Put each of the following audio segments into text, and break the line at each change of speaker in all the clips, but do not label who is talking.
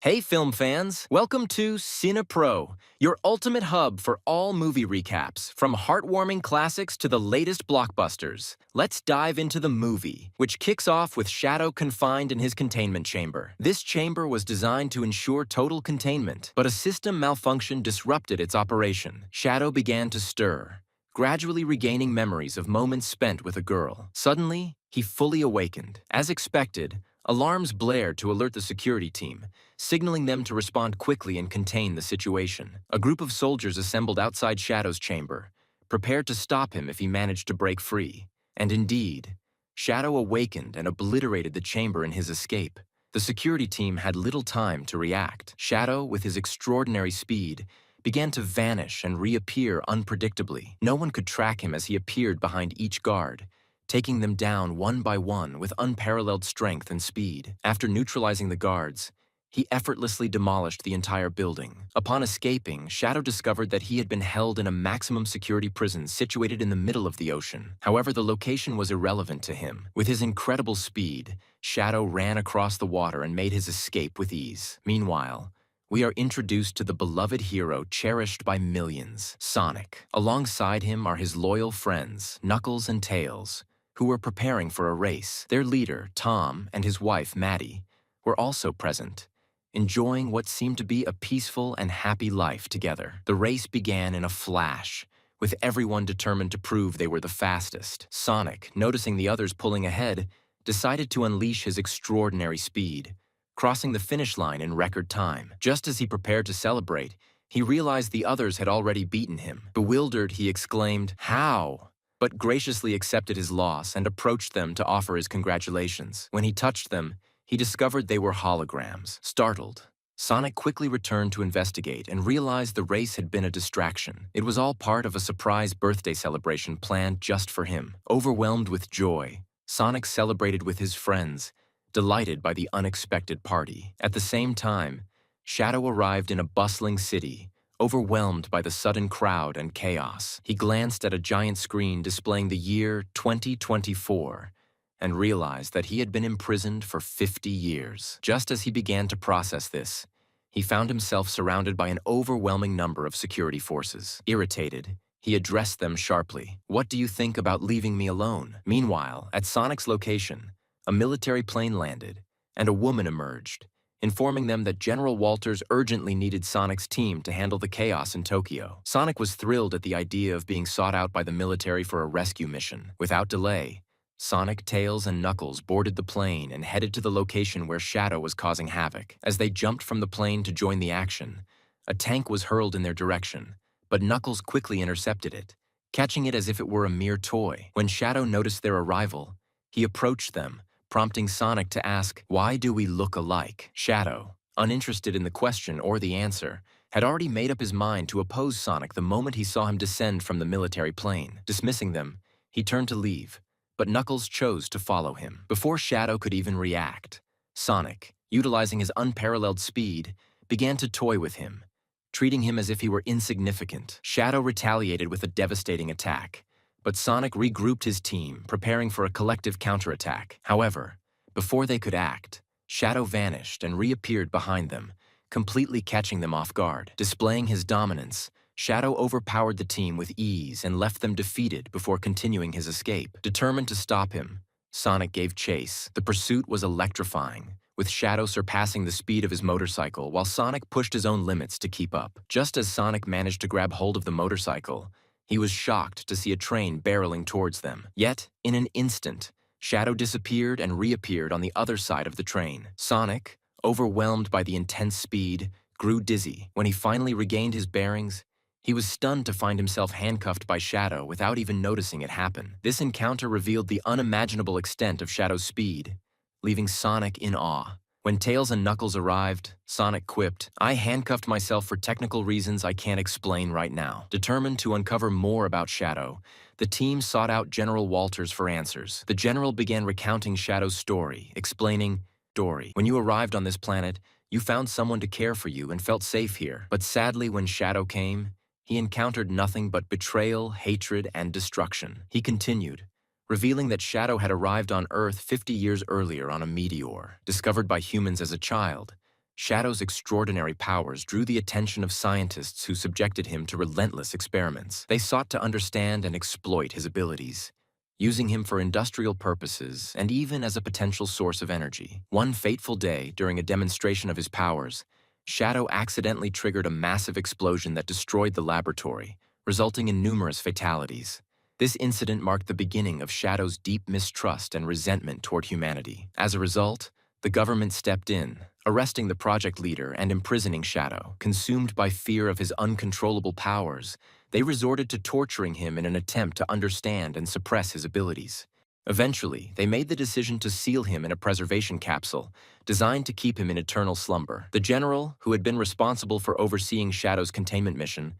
Hey film fans, welcome to CinePro, your ultimate hub for all movie recaps, from heartwarming classics to the latest blockbusters. Let's dive into the movie, which kicks off with Shadow confined in his containment chamber. This chamber was designed to ensure total containment, but a system malfunction disrupted its operation. Shadow began to stir, gradually regaining memories of moments spent with a girl. Suddenly, he fully awakened. As expected, alarms blared to alert the security team, signaling them to respond quickly and contain the situation. A group of soldiers assembled outside Shadow's chamber, prepared to stop him if he managed to break free. And indeed, Shadow awakened and obliterated the chamber in his escape. The security team had little time to react. Shadow, with his extraordinary speed, began to vanish and reappear unpredictably. No one could track him as he appeared behind each guard, taking them down one by one with unparalleled strength and speed. After neutralizing the guards, he effortlessly demolished the entire building. Upon escaping, Shadow discovered that he had been held in a maximum security prison situated in the middle of the ocean. However, the location was irrelevant to him. With his incredible speed, Shadow ran across the water and made his escape with ease. Meanwhile, we are introduced to the beloved hero cherished by millions, Sonic. Alongside him are his loyal friends, Knuckles and Tails, who were preparing for a race. Their leader, Tom, and his wife, Maddie, were also present, enjoying what seemed to be a peaceful and happy life together. The race began in a flash, with everyone determined to prove they were the fastest. Sonic, noticing the others pulling ahead, decided to unleash his extraordinary speed, crossing the finish line in record time. Just as he prepared to celebrate, he realized the others had already beaten him. Bewildered, he exclaimed, "How?" but graciously accepted his loss and approached them to offer his congratulations. When he touched them, he discovered they were holograms. Startled, Sonic quickly returned to investigate and realized the race had been a distraction. It was all part of a surprise birthday celebration planned just for him. Overwhelmed with joy, Sonic celebrated with his friends, delighted by the unexpected party. At the same time, Shadow arrived in a bustling city, overwhelmed by the sudden crowd and chaos. He glanced at a giant screen displaying the year 2024 and realized that he had been imprisoned for 50 years. Just as he began to process this, he found himself surrounded by an overwhelming number of security forces. Irritated, he addressed them sharply. "What do you think about leaving me alone?" Meanwhile, at Sonic's location, a military plane landed, and a woman emerged, informing them that General Walters urgently needed Sonic's team to handle the chaos in Tokyo. Sonic was thrilled at the idea of being sought out by the military for a rescue mission. Without delay, Sonic, Tails, and Knuckles boarded the plane and headed to the location where Shadow was causing havoc. As they jumped from the plane to join the action, a tank was hurled in their direction, but Knuckles quickly intercepted it, catching it as if it were a mere toy. When Shadow noticed their arrival, he approached them, prompting Sonic to ask, "Why do we look alike?" Shadow, uninterested in the question or the answer, had already made up his mind to oppose Sonic the moment he saw him descend from the military plane. Dismissing them, he turned to leave, but Knuckles chose to follow him. Before Shadow could even react, Sonic, utilizing his unparalleled speed, began to toy with him, treating him as if he were insignificant. Shadow retaliated with a devastating attack, but Sonic regrouped his team, preparing for a collective counterattack. However, before they could act, Shadow vanished and reappeared behind them, completely catching them off guard. Displaying his dominance, Shadow overpowered the team with ease and left them defeated before continuing his escape. Determined to stop him, Sonic gave chase. The pursuit was electrifying, with Shadow surpassing the speed of his motorcycle while Sonic pushed his own limits to keep up. Just as Sonic managed to grab hold of the motorcycle, he was shocked to see a train barreling towards them. Yet, in an instant, Shadow disappeared and reappeared on the other side of the train. Sonic, overwhelmed by the intense speed, grew dizzy. When he finally regained his bearings, he was stunned to find himself handcuffed by Shadow without even noticing it happen. This encounter revealed the unimaginable extent of Shadow's speed, leaving Sonic in awe. When Tails and Knuckles arrived, Sonic quipped, "I handcuffed myself for technical reasons I can't explain right now." Determined to uncover more about Shadow, the team sought out General Walters for answers. The general began recounting Shadow's story, explaining, "Dory, when you arrived on this planet, you found someone to care for you and felt safe here. But sadly, when Shadow came, he encountered nothing but betrayal, hatred, and destruction." He continued, revealing that Shadow had arrived on Earth 50 years earlier on a meteor. Discovered by humans as a child, Shadow's extraordinary powers drew the attention of scientists who subjected him to relentless experiments. They sought to understand and exploit his abilities, using him for industrial purposes and even as a potential source of energy. One fateful day, during a demonstration of his powers, Shadow accidentally triggered a massive explosion that destroyed the laboratory, resulting in numerous fatalities. This incident marked the beginning of Shadow's deep mistrust and resentment toward humanity. As a result, the government stepped in, arresting the project leader and imprisoning Shadow. Consumed by fear of his uncontrollable powers, they resorted to torturing him in an attempt to understand and suppress his abilities. Eventually, they made the decision to seal him in a preservation capsule, designed to keep him in eternal slumber. The general, who had been responsible for overseeing Shadow's containment mission,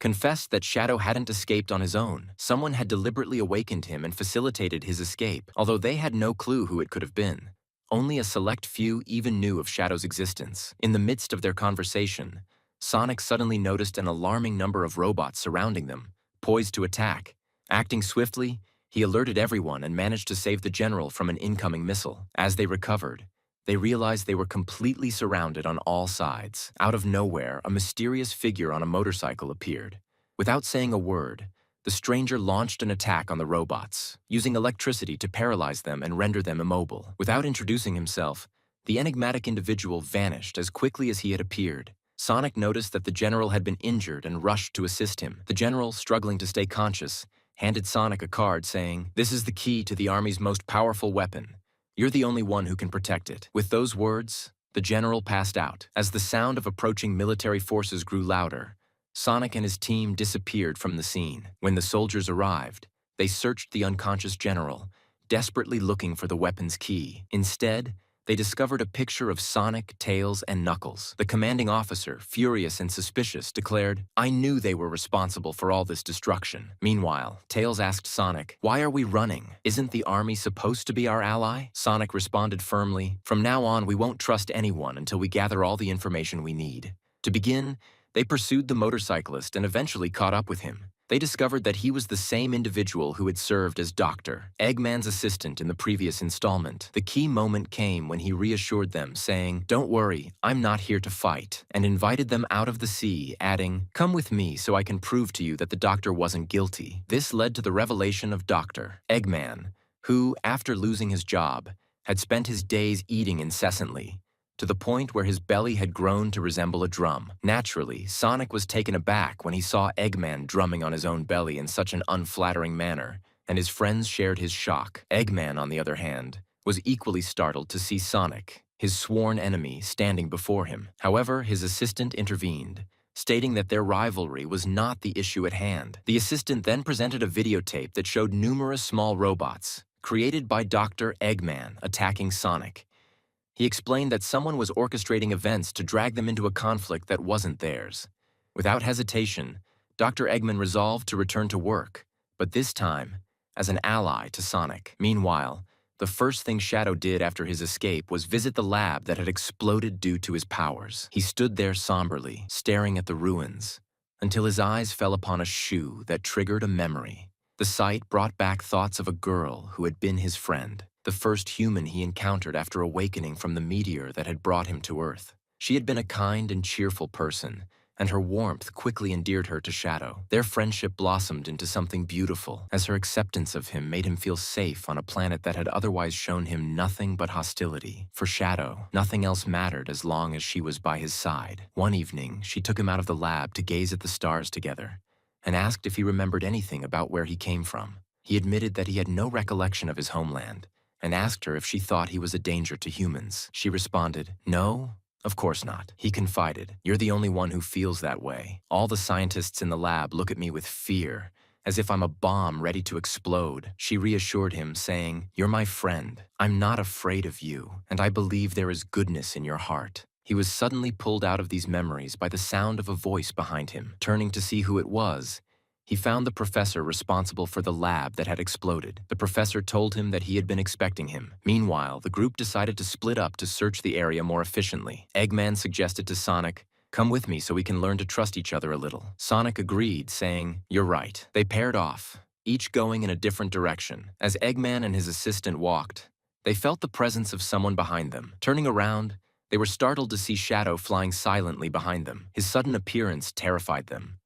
confessed that Shadow hadn't escaped on his own. Someone had deliberately awakened him and facilitated his escape, although they had no clue who it could have been. Only a select few even knew of Shadow's existence. In the midst of their conversation, Sonic suddenly noticed an alarming number of robots surrounding them, poised to attack. Acting swiftly, he alerted everyone and managed to save the general from an incoming missile. As they recovered, they realized they were completely surrounded on all sides. Out of nowhere, a mysterious figure on a motorcycle appeared. Without saying a word, the stranger launched an attack on the robots, using electricity to paralyze them and render them immobile. Without introducing himself, the enigmatic individual vanished as quickly as he had appeared. Sonic noticed that the general had been injured and rushed to assist him. The general, struggling to stay conscious, handed Sonic a card saying, "This is the key to the Army's most powerful weapon. You're the only one who can protect it." With those words, the general passed out. As the sound of approaching military forces grew louder, Sonic and his team disappeared from the scene. When the soldiers arrived, they searched the unconscious general, desperately looking for the weapon's key. Instead, they discovered a picture of Sonic, Tails, and Knuckles. The commanding officer, furious and suspicious, declared, "I knew they were responsible for all this destruction." Meanwhile, Tails asked Sonic, "Why are we running? Isn't the Army supposed to be our ally?" Sonic responded firmly, "From now on, we won't trust anyone until we gather all the information we need." To begin, they pursued the motorcyclist and eventually caught up with him. They discovered that he was the same individual who had served as Dr. Eggman's assistant in the previous installment. The key moment came when he reassured them, saying, "Don't worry, I'm not here to fight," and invited them out of the sea, adding, "Come with me so I can prove to you that the doctor wasn't guilty." This led to the revelation of Dr. Eggman, who, after losing his job, had spent his days eating incessantly, to the point where his belly had grown to resemble a drum. Naturally, Sonic was taken aback when he saw Eggman drumming on his own belly in such an unflattering manner, and his friends shared his shock. Eggman, on the other hand, was equally startled to see Sonic, his sworn enemy, standing before him. However, his assistant intervened, stating that their rivalry was not the issue at hand. The assistant then presented a videotape that showed numerous small robots, created by Dr. Eggman, attacking Sonic. He explained that someone was orchestrating events to drag them into a conflict that wasn't theirs. Without hesitation, Dr. Eggman resolved to return to work, but this time as an ally to Sonic. Meanwhile, the first thing Shadow did after his escape was visit the lab that had exploded due to his powers. He stood there somberly, staring at the ruins, until his eyes fell upon a shoe that triggered a memory. The sight brought back thoughts of a girl who had been his friend, the first human he encountered after awakening from the meteor that had brought him to Earth. She had been a kind and cheerful person, and her warmth quickly endeared her to Shadow. Their friendship blossomed into something beautiful, as her acceptance of him made him feel safe on a planet that had otherwise shown him nothing but hostility. For Shadow, nothing else mattered as long as she was by his side. One evening, she took him out of the lab to gaze at the stars together, and asked if he remembered anything about where he came from. He admitted that he had no recollection of his homeland, and asked her if she thought he was a danger to humans. She responded, "No, of course not." He confided, "You're the only one who feels that way. All the scientists in the lab look at me with fear, as if I'm a bomb ready to explode." She reassured him, saying, "You're my friend. I'm not afraid of you, and I believe there is goodness in your heart." He was suddenly pulled out of these memories by the sound of a voice behind him. Turning to see who it was, he found the professor responsible for the lab that had exploded. The professor told him that he had been expecting him. Meanwhile, the group decided to split up to search the area more efficiently. Eggman suggested to Sonic, "Come with me so we can learn to trust each other a little." Sonic agreed, saying, "You're right." They paired off, each going in a different direction. As Eggman and his assistant walked, they felt the presence of someone behind them. Turning around, They were startled to see Shadow flying silently behind them. His sudden appearance terrified them,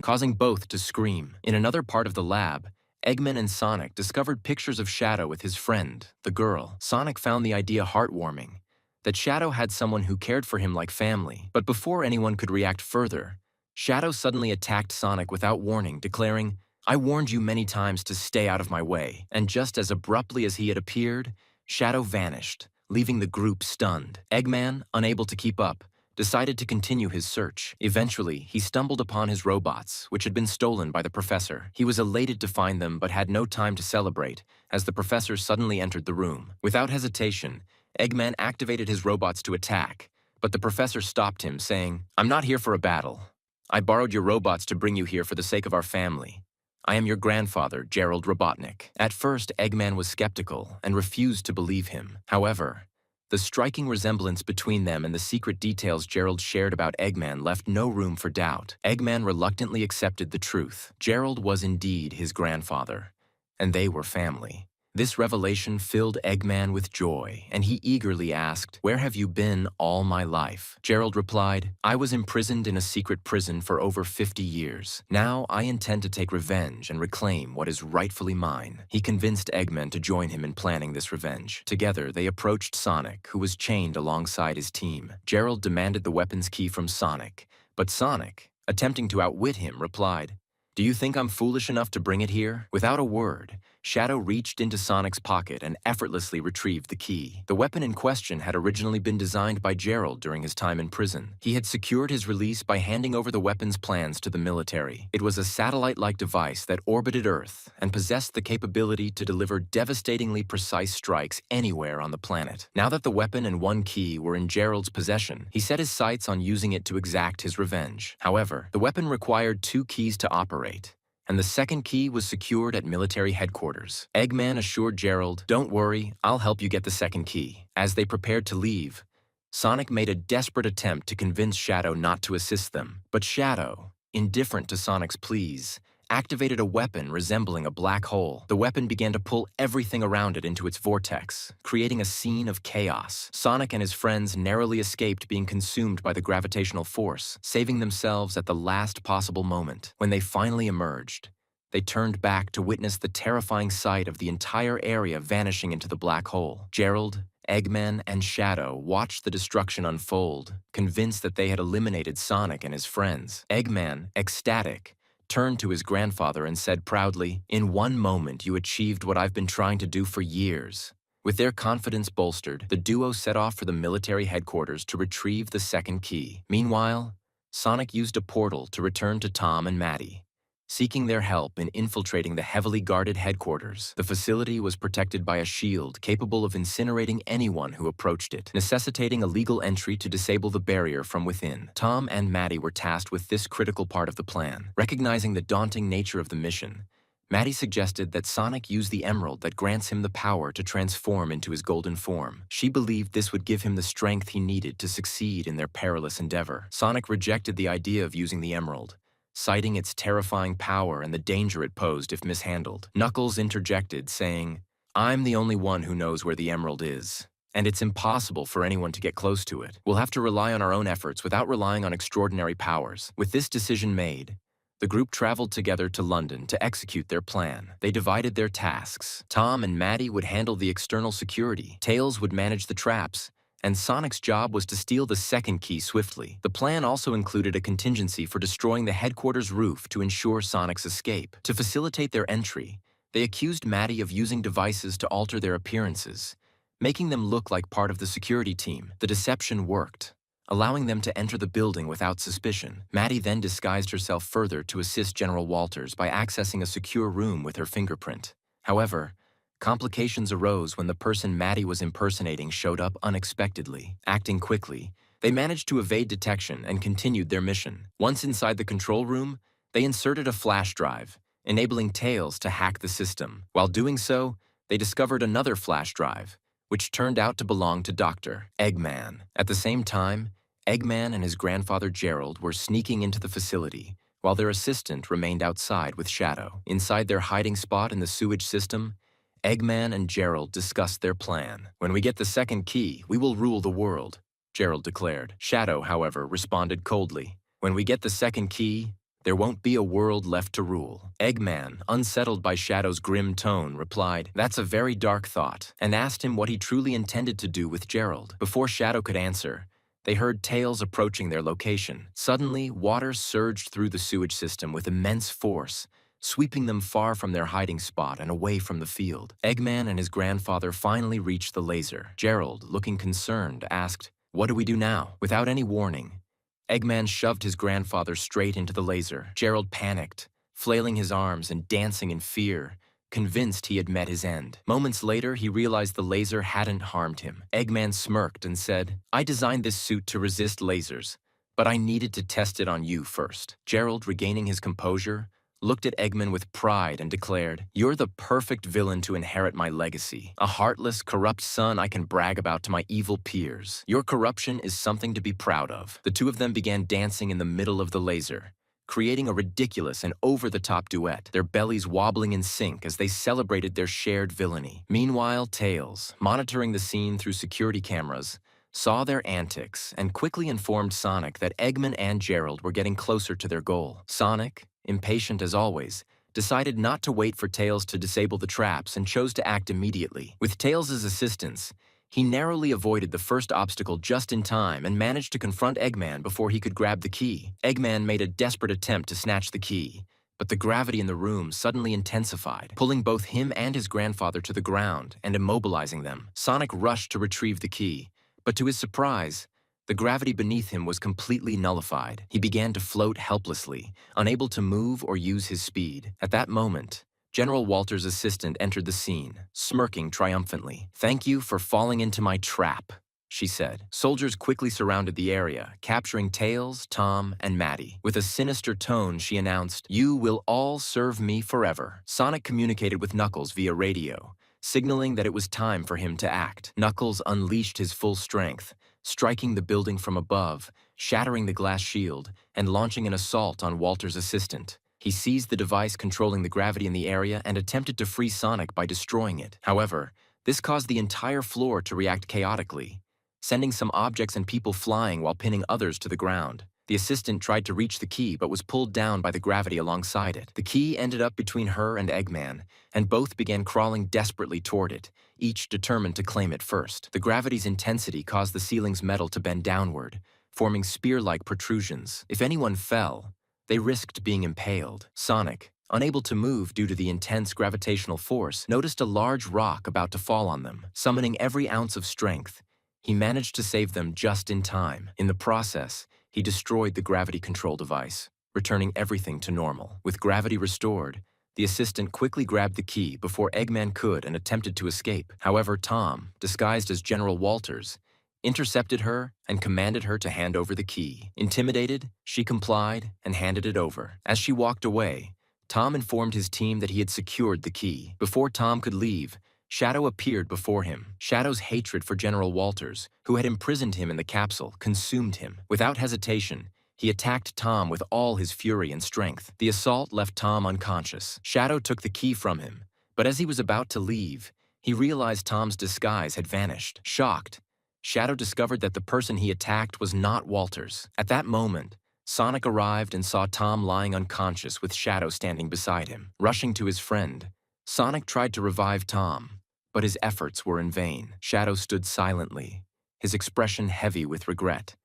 causing both to scream. In another part of the lab, Eggman and Sonic discovered pictures of Shadow with his friend, the girl. Sonic found the idea heartwarming, that Shadow had someone who cared for him like family. But before anyone could react further, Shadow suddenly attacked Sonic without warning, declaring, "I warned you many times to stay out of my way." And just as abruptly as he had appeared, Shadow vanished, leaving the group stunned. Eggman, unable to keep up, decided to continue his search. Eventually, he stumbled upon his robots, which had been stolen by the professor. He was elated to find them but had no time to celebrate, as the professor suddenly entered the room. Without hesitation, Eggman activated his robots to attack, but the professor stopped him, saying, "I'm not here for a battle. I borrowed your robots to bring you here for the sake of our family. I am your grandfather, Gerald Robotnik." At first, Eggman was skeptical and refused to believe him. However, the striking resemblance between them and the secret details Gerald shared about Eggman left no room for doubt. Eggman reluctantly accepted the truth. Gerald was indeed his grandfather, and they were family. This revelation filled Eggman with joy, and he eagerly asked, "Where have you been all my life?" Gerald replied, "I was imprisoned in a secret prison for over 50 years. Now I intend to take revenge and reclaim what is rightfully mine." He convinced Eggman to join him in planning this revenge. Together, they approached Sonic, who was chained alongside his team. Gerald demanded the weapon's key from Sonic, but Sonic, attempting to outwit him, replied, "Do you think I'm foolish enough to bring it here?" Without a word, Shadow reached into Sonic's pocket and effortlessly retrieved the key. The weapon in question had originally been designed by Gerald during his time in prison. He had secured his release by handing over the weapon's plans to the military. It was a satellite-like device that orbited Earth and possessed the capability to deliver devastatingly precise strikes anywhere on the planet. Now that the weapon and one key were in Gerald's possession, he set his sights on using it to exact his revenge. However, the weapon required 2 keys to operate, and the second key was secured at military headquarters. Eggman assured Gerald, "Don't worry, I'll help you get the second key." As they prepared to leave, Sonic made a desperate attempt to convince Shadow not to assist them. But Shadow, indifferent to Sonic's pleas, activated a weapon resembling a black hole. The weapon began to pull everything around it into its vortex, creating a scene of chaos. Sonic and his friends narrowly escaped being consumed by the gravitational force, saving themselves at the last possible moment. When they finally emerged, they turned back to witness the terrifying sight of the entire area vanishing into the black hole. Gerald, Eggman, and Shadow watched the destruction unfold, convinced that they had eliminated Sonic and his friends. Eggman, ecstatic, turned to his grandfather and said proudly, "In one moment you achieved what I've been trying to do for years." With their confidence bolstered, the duo set off for the military headquarters to retrieve the second key. Meanwhile, Sonic used a portal to return to Tom and Maddie, seeking their help in infiltrating the heavily guarded headquarters. The facility was protected by a shield capable of incinerating anyone who approached it, necessitating a legal entry to disable the barrier from within. Tom and Maddie were tasked with this critical part of the plan. Recognizing the daunting nature of the mission, Maddie suggested that Sonic use the emerald that grants him the power to transform into his golden form. She believed this would give him the strength he needed to succeed in their perilous endeavor. Sonic rejected the idea of using the emerald, citing its terrifying power and the danger it posed if mishandled. Knuckles interjected, saying, "I'm the only one who knows where the emerald is, and it's impossible for anyone to get close to it. We'll have to rely on our own efforts without relying on extraordinary powers." With this decision made, the group traveled together to London to execute their plan. They divided their tasks. Tom and Maddie would handle the external security, Tails would manage the traps, and Sonic's job was to steal the second key swiftly. The plan also included a contingency for destroying the headquarters roof to ensure Sonic's escape. To facilitate their entry, they accused Maddie of using devices to alter their appearances, making them look like part of the security team. The deception worked, allowing them to enter the building without suspicion. Maddie then disguised herself further to assist General Walters by accessing a secure room with her fingerprint. However, complications arose when the person Maddie was impersonating showed up unexpectedly. Acting quickly, they managed to evade detection and continued their mission. Once inside the control room, they inserted a flash drive, enabling Tails to hack the system. While doing so, they discovered another flash drive, which turned out to belong to Dr. Eggman. At the same time, Eggman and his grandfather Gerald were sneaking into the facility, while their assistant remained outside with Shadow. Inside their hiding spot in the sewage system, Eggman and Gerald discussed their plan. "When we get the second key, we will rule the world. Gerald declared. Shadow, however, responded coldly. When we get the second key, there won't be a world left to rule. Eggman, unsettled by Shadow's grim tone, replied, "That's a very dark thought," and asked him what he truly intended to do with Gerald. Before Shadow could answer, they heard Tails approaching their location. Suddenly, water surged through the sewage system with immense force, sweeping them far from their hiding spot and away from the field. Eggman and his grandfather finally reached the laser. Gerald, looking concerned, asked, "What do we do now?" Without any warning, Eggman shoved his grandfather straight into the laser. Gerald panicked, flailing his arms and dancing in fear, convinced he had met his end. Moments later, he realized the laser hadn't harmed him. Eggman smirked and said, "I designed this suit to resist lasers, but I needed to test it on you first." Gerald, regaining his composure, looked at Eggman with pride and declared, "You're the perfect villain to inherit my legacy. A heartless, corrupt son I can brag about to my evil peers. Your corruption is something to be proud of." The two of them began dancing in the middle of the laser, creating a ridiculous and over-the-top duet, their bellies wobbling in sync as they celebrated their shared villainy. Meanwhile, Tails, monitoring the scene through security cameras, saw their antics and quickly informed Sonic that Eggman and Gerald were getting closer to their goal. Sonic, impatient as always, decided not to wait for Tails to disable the traps and chose to act immediately. With Tails' assistance, he narrowly avoided the first obstacle just in time and managed to confront Eggman before he could grab the key. Eggman made a desperate attempt to snatch the key, but the gravity in the room suddenly intensified, pulling both him and his grandfather to the ground and immobilizing them. Sonic rushed to retrieve the key, but to his surprise, the gravity beneath him was completely nullified. He began to float helplessly, unable to move or use his speed. At that moment, General Walter's assistant entered the scene, smirking triumphantly. "Thank you for falling into my trap," she said. Soldiers quickly surrounded the area, capturing Tails, Tom, and Maddie. With a sinister tone, she announced, "You will all serve me forever." Sonic communicated with Knuckles via radio, signaling that it was time for him to act. Knuckles unleashed his full strength, striking the building from above, shattering the glass shield, and launching an assault on Walter's assistant. He seized the device controlling the gravity in the area and attempted to free Sonic by destroying it. However, this caused the entire floor to react chaotically, sending some objects and people flying while pinning others to the ground. The assistant tried to reach the key but was pulled down by the gravity alongside it. The key ended up between her and Eggman, and both began crawling desperately toward it, each determined to claim it first. The gravity's intensity caused the ceiling's metal to bend downward, forming spear-like protrusions. If anyone fell, they risked being impaled. Sonic, unable to move due to the intense gravitational force, noticed a large rock about to fall on them. Summoning every ounce of strength, he managed to save them just in time. In the process, he destroyed the gravity control device, returning everything to normal. With gravity restored, the assistant quickly grabbed the key before Eggman could and attempted to escape. However, Tom, disguised as General Walters, intercepted her and commanded her to hand over the key. Intimidated, she complied and handed it over. As she walked away, Tom informed his team that he had secured the key. Before Tom could leave, Shadow appeared before him. Shadow's hatred for General Walters, who had imprisoned him in the capsule, consumed him. Without hesitation, he attacked Tom with all his fury and strength. The assault left Tom unconscious. Shadow took the key from him, but as he was about to leave, he realized Tom's disguise had vanished. Shocked, Shadow discovered that the person he attacked was not Walters. At that moment, Sonic arrived and saw Tom lying unconscious with Shadow standing beside him. Rushing to his friend, Sonic tried to revive Tom, but his efforts were in vain. Shadow stood silently, his expression heavy with regret,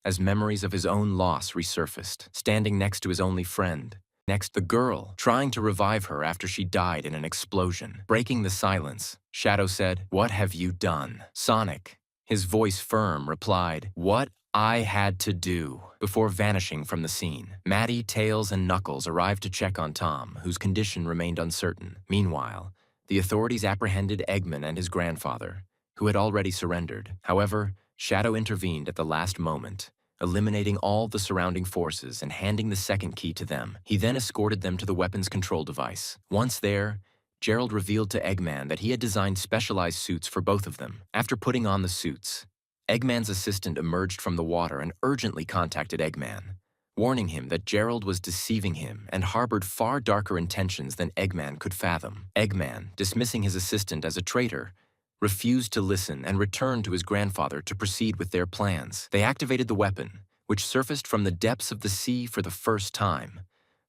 as memories of his own loss resurfaced. Standing next to his only friend, next the girl, trying to revive her after she died in an explosion. Breaking the silence, Shadow said, "What have you done?" Sonic, his voice firm, replied, "What I had to do," before vanishing from the scene. Maddie, Tails, and Knuckles arrived to check on Tom, whose condition remained uncertain. Meanwhile, the authorities apprehended Eggman and his grandfather, who had already surrendered. However, Shadow intervened at the last moment, eliminating all the surrounding forces and handing the second key to them. He then escorted them to the weapons control device. Once there, Gerald revealed to Eggman that he had designed specialized suits for both of them. After putting on the suits, Eggman's assistant emerged from the water and urgently contacted Eggman, warning him that Gerald was deceiving him and harbored far darker intentions than Eggman could fathom. Eggman, dismissing his assistant as a traitor, refused to listen and returned to his grandfather to proceed with their plans. They activated the weapon, which surfaced from the depths of the sea for the first time,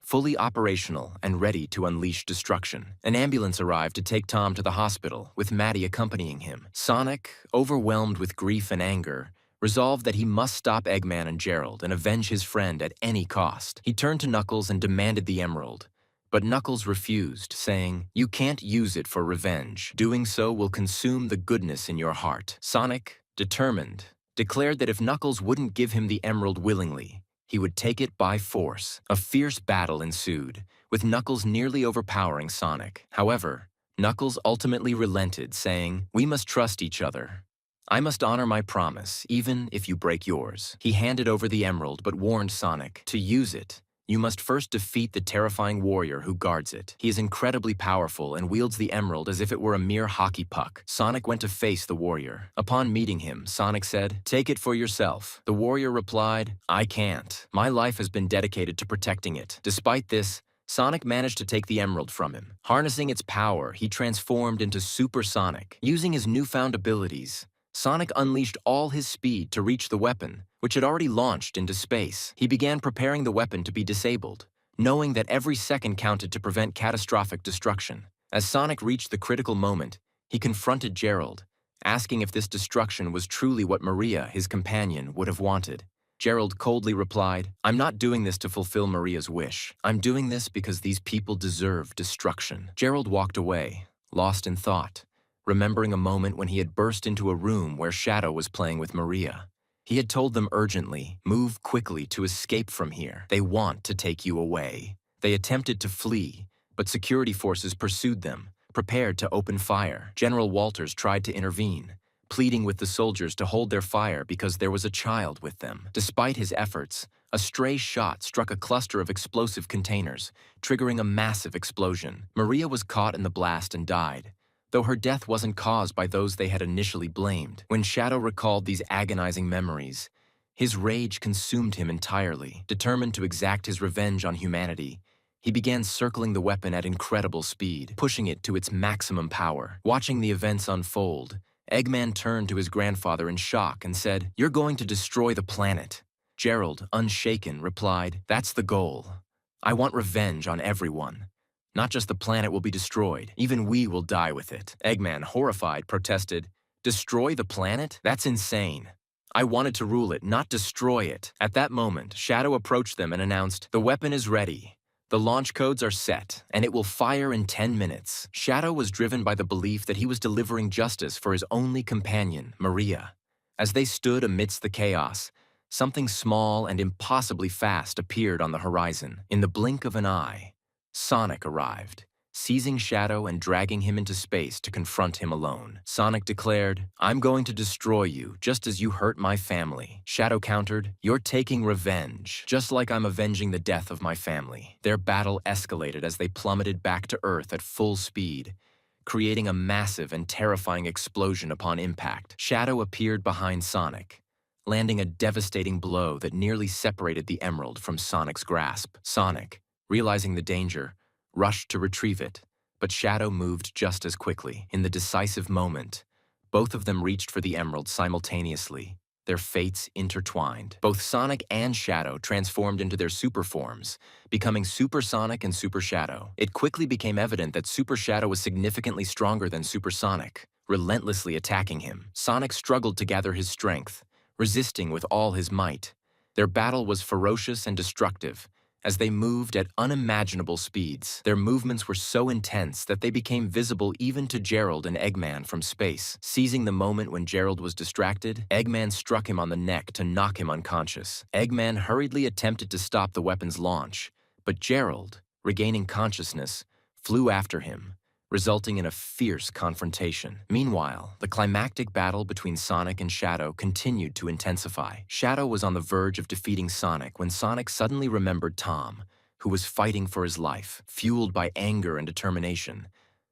fully operational and ready to unleash destruction. An ambulance arrived to take Tom to the hospital, with Maddie accompanying him. Sonic, overwhelmed with grief and anger, resolved that he must stop Eggman and Gerald and avenge his friend at any cost. He turned to Knuckles and demanded the emerald, but Knuckles refused, saying, "You can't use it for revenge. Doing so will consume the goodness in your heart." Sonic, determined, declared that if Knuckles wouldn't give him the emerald willingly, he would take it by force. A fierce battle ensued, with Knuckles nearly overpowering Sonic. However, Knuckles ultimately relented, saying, "We must trust each other. I must honor my promise, even if you break yours." He handed over the emerald but warned Sonic, "To use it, you must first defeat the terrifying warrior who guards it. He is incredibly powerful and wields the emerald as if it were a mere hockey puck." Sonic went to face the warrior. Upon meeting him, Sonic said, "Take it for yourself." The warrior replied, "I can't. My life has been dedicated to protecting it." Despite this, Sonic managed to take the emerald from him. Harnessing its power, he transformed into Super Sonic. Using his newfound abilities, Sonic unleashed all his speed to reach the weapon, which had already launched into space. He began preparing the weapon to be disabled, knowing that every second counted to prevent catastrophic destruction. As Sonic reached the critical moment, he confronted Gerald, asking if this destruction was truly what Maria, his companion, would have wanted. Gerald coldly replied, "I'm not doing this to fulfill Maria's wish. I'm doing this because these people deserve destruction." Gerald walked away, lost in thought, remembering a moment when he had burst into a room where Shadow was playing with Maria. He had told them urgently, "Move quickly to escape from here. They want to take you away." They attempted to flee, but security forces pursued them, prepared to open fire. General Walters tried to intervene, pleading with the soldiers to hold their fire because there was a child with them. Despite his efforts, a stray shot struck a cluster of explosive containers, triggering a massive explosion. Maria was caught in the blast and died, though her death wasn't caused by those they had initially blamed. When Shadow recalled these agonizing memories, his rage consumed him entirely. Determined to exact his revenge on humanity, he began circling the weapon at incredible speed, pushing it to its maximum power. Watching the events unfold, Eggman turned to his grandfather in shock and said, "You're going to destroy the planet." Gerald, unshaken, replied, "That's the goal. I want revenge on everyone. Not just the planet will be destroyed, even we will die with it." Eggman, horrified, protested, "Destroy the planet? That's insane. I wanted to rule it, not destroy it." At that moment, Shadow approached them and announced, "The weapon is ready. The launch codes are set, and it will fire in 10 minutes. Shadow was driven by the belief that he was delivering justice for his only companion, Maria. As they stood amidst the chaos, something small and impossibly fast appeared on the horizon. In the blink of an eye, Sonic arrived, seizing Shadow and dragging him into space to confront him alone. Sonic declared, "I'm going to destroy you, just as you hurt my family." Shadow countered, "You're taking revenge, just like I'm avenging the death of my family." Their battle escalated as they plummeted back to Earth at full speed, creating a massive and terrifying explosion upon impact. Shadow appeared behind Sonic, landing a devastating blow that nearly separated the emerald from Sonic's grasp. Sonic, realizing the danger, rushed to retrieve it, but Shadow moved just as quickly. In the decisive moment, both of them reached for the emerald simultaneously, their fates intertwined. Both Sonic and Shadow transformed into their super forms, becoming Super Sonic and Super Shadow. It quickly became evident that Super Shadow was significantly stronger than Super Sonic, relentlessly attacking him. Sonic struggled to gather his strength, resisting with all his might. Their battle was ferocious and destructive, as they moved at unimaginable speeds. Their movements were so intense that they became visible even to Gerald and Eggman from space. Seizing the moment when Gerald was distracted, Eggman struck him on the neck to knock him unconscious. Eggman hurriedly attempted to stop the weapon's launch, but Gerald, regaining consciousness, flew after him, resulting in a fierce confrontation. Meanwhile, the climactic battle between Sonic and Shadow continued to intensify. Shadow was on the verge of defeating Sonic when Sonic suddenly remembered Tom, who was fighting for his life. Fueled by anger and determination,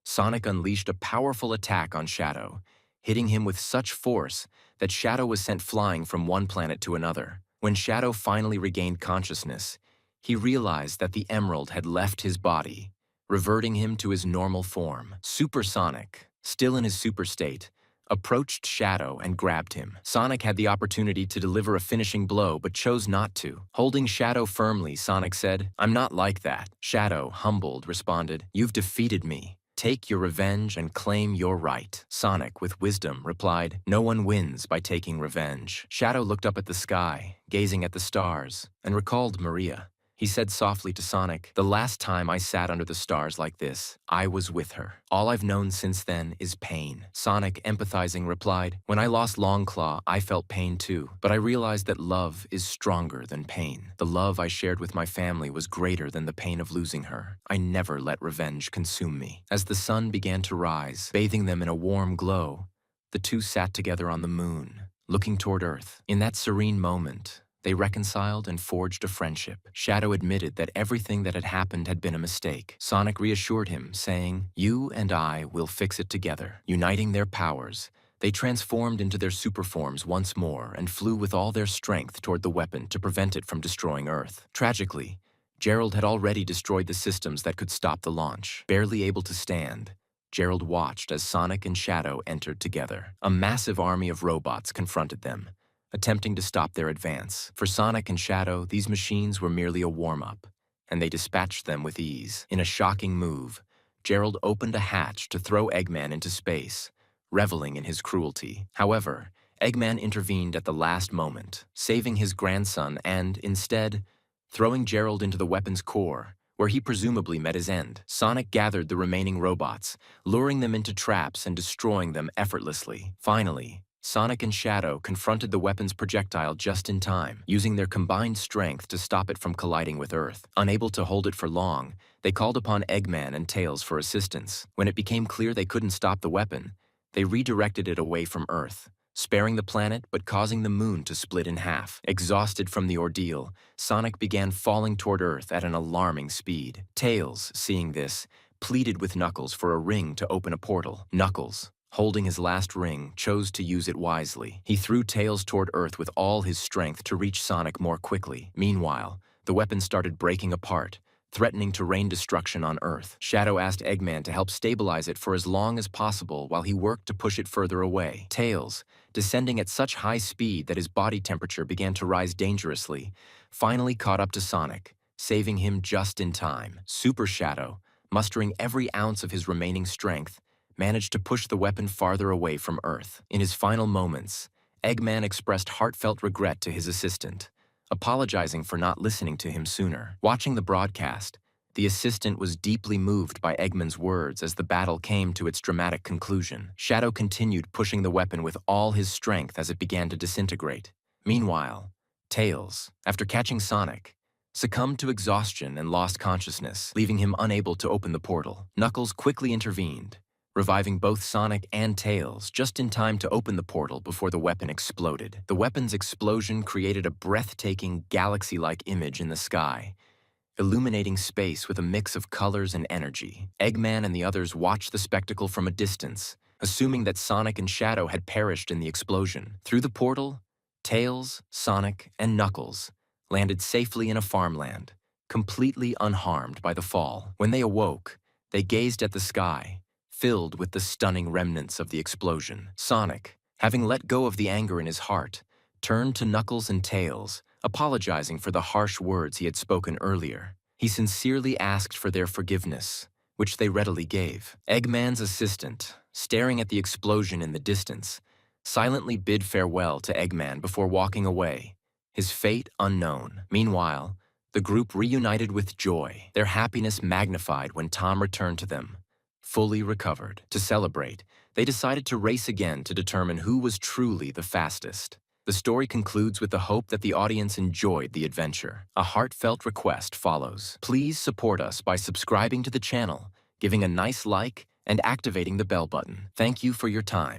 Sonic unleashed a powerful attack on Shadow, hitting him with such force that Shadow was sent flying from one planet to another. When Shadow finally regained consciousness, he realized that the emerald had left his body, reverting him to his normal form. Super Sonic, still in his super state, approached Shadow and grabbed him. Sonic had the opportunity to deliver a finishing blow but chose not to. Holding Shadow firmly, Sonic said, "I'm not like that." Shadow, humbled, responded, "You've defeated me. Take your revenge and claim your right." Sonic, with wisdom, replied, "No one wins by taking revenge." Shadow looked up at the sky, gazing at the stars, and recalled Maria. He said softly to Sonic, "The last time I sat under the stars like this, I was with her. All I've known since then is pain." Sonic, empathizing, replied, "When I lost Longclaw, I felt pain too, but I realized that love is stronger than pain. The love I shared with my family was greater than the pain of losing her. I never let revenge consume me." As the sun began to rise, bathing them in a warm glow, the two sat together on the moon, looking toward Earth. In that serene moment, they reconciled and forged a friendship. Shadow admitted that everything that had happened had been a mistake. Sonic reassured him, saying, "You and I will fix it together." Uniting their powers, they transformed into their super forms once more and flew with all their strength toward the weapon to prevent it from destroying Earth. Tragically, Gerald had already destroyed the systems that could stop the launch. Barely able to stand, Gerald watched as Sonic and Shadow entered together. A massive army of robots confronted them, attempting to stop their advance. For Sonic and Shadow, these machines were merely a warm-up, and they dispatched them with ease. In a shocking move, Gerald opened a hatch to throw Eggman into space, reveling in his cruelty. However, Eggman intervened at the last moment, saving his grandson and, instead, throwing Gerald into the weapon's core, where he presumably met his end. Sonic gathered the remaining robots, luring them into traps and destroying them effortlessly. Finally, Sonic and Shadow confronted the weapon's projectile just in time, using their combined strength to stop it from colliding with Earth. Unable to hold it for long, they called upon Eggman and Tails for assistance. When it became clear they couldn't stop the weapon, they redirected it away from Earth, sparing the planet but causing the moon to split in half. Exhausted from the ordeal, Sonic began falling toward Earth at an alarming speed. Tails, seeing this, pleaded with Knuckles for a ring to open a portal. Knuckles, holding his last ring, chose to use it wisely. He threw Tails toward Earth with all his strength to reach Sonic more quickly. Meanwhile, the weapon started breaking apart, threatening to rain destruction on Earth. Shadow asked Eggman to help stabilize it for as long as possible while he worked to push it further away. Tails, descending at such high speed that his body temperature began to rise dangerously, finally caught up to Sonic, saving him just in time. Super Shadow, mustering every ounce of his remaining strength, managed to push the weapon farther away from Earth. In his final moments, Eggman expressed heartfelt regret to his assistant, apologizing for not listening to him sooner. Watching the broadcast, the assistant was deeply moved by Eggman's words as the battle came to its dramatic conclusion. Shadow continued pushing the weapon with all his strength as it began to disintegrate. Meanwhile, Tails, after catching Sonic, succumbed to exhaustion and lost consciousness, leaving him unable to open the portal. Knuckles quickly intervened, reviving both Sonic and Tails just in time to open the portal before the weapon exploded. The weapon's explosion created a breathtaking, galaxy-like image in the sky, illuminating space with a mix of colors and energy. Eggman and the others watched the spectacle from a distance, assuming that Sonic and Shadow had perished in the explosion. Through the portal, Tails, Sonic, and Knuckles landed safely in a farmland, completely unharmed by the fall. When they awoke, they gazed at the sky, filled with the stunning remnants of the explosion. Sonic, having let go of the anger in his heart, turned to Knuckles and Tails, apologizing for the harsh words he had spoken earlier. He sincerely asked for their forgiveness, which they readily gave. Eggman's assistant, staring at the explosion in the distance, silently bid farewell to Eggman before walking away, his fate unknown. Meanwhile, the group reunited with joy, their happiness magnified when Tom returned to them, fully recovered. To celebrate, they decided to race again to determine who was truly the fastest. The story concludes with the hope that the audience enjoyed the adventure. A heartfelt request follows. Please support us by subscribing to the channel, giving a nice like, and activating the bell button. Thank you for your time.